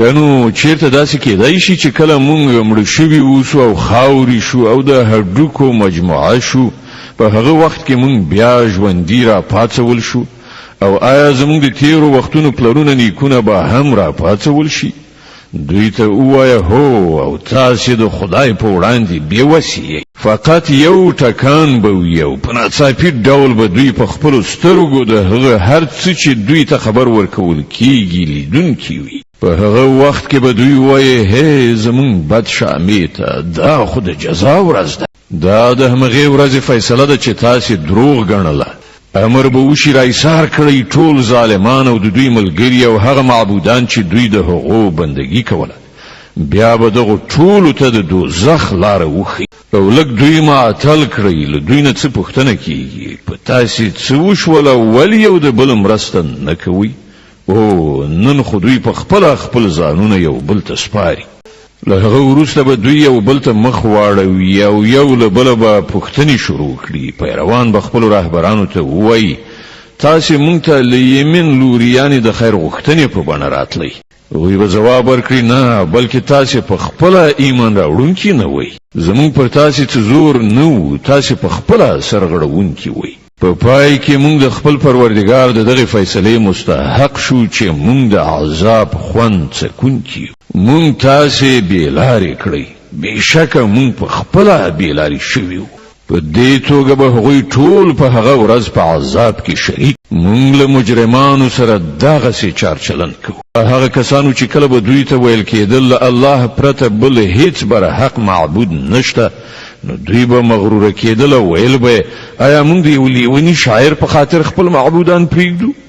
کنو چیرته داسې کېدای شي چې کله مونږ مړ شوي اوسو او خاوري شو او د هډوکو مجموعه شو په هغه وخت کې مونږ بیا ژوندي را پاتول شو او آیا زمونږ د تیرو وختونو پلرونه نیکونه به هم را پاتول شي؟ دوی ته ووایه هو او تاسې د خدای په وړاندې بېوسې یئ. فقط یو ټکان به وي او په ناڅاپي ډول به دوی په خپلو سترګو د هغه هر څه چې دوی ته خبر ورکول کېږي لیدونکي وي. په هغه وخت کې به دوی وایي هی زمونږ بد شامې ته دا خو د جزا ورځ ده. دا د همغې ورځې فیصله ده چې تاسې دروغ ګڼله. امر به وشي را ایثار کړئ ټول ظالمان او د دوی ملګري او هغه معبودان چې دوی د هغو بندګي کوله. بیا به دغو ټولو ته د دوزخ لاره وښیي او لږ دوی معطل کړئ. له دوی نه څه پوښتنه کېږي؟ په تاسې څه وشوله ولې یو د بل مرسته نه کوئ؟ او نن خو دوی په خپله خپل ځانونه یو بل ته سپاري. له هغه وروسته به دوی یو بل ته مخ واړوي او یو له بله به پوښتنې شروع کړي. پیروان به خپلو رهبرانو ته ووایي تاسې مونږ ته له یمن لوري یعنې د خیر غوښتنې په بڼه راتلی. هغوی به ځواب ورکړي نه بلکې تاسې په خپله ایمان راوړونکي نه وئ. زمونږ پر تاسې څه زور نه و، تاسې په خپله سرغړونکي وئ. په پای کې مونږ د خپل پروردګار د دغه فیصلې مستحق شو چې مونږ د عذاب خوند څکونکي یو. مونږ تاسې بېلارې کړئ. بېشکه مونږ په خپله بېلارې شوي وو. په دې توګه به هغوی ټول په هغه ورځ په عذاب کې شریک. مونږ له مجرمانو سره دغسې چارچلن کوو. هغه کسانو چې کله به دوی ته ویل کېدل له الله پرته بل هیڅ برحق معبود نشته، نو دوی به مغروره کېدل او ویل به آیا موږ د یو لیوني شاعر په خاطر خپل معبودان پرېږدو؟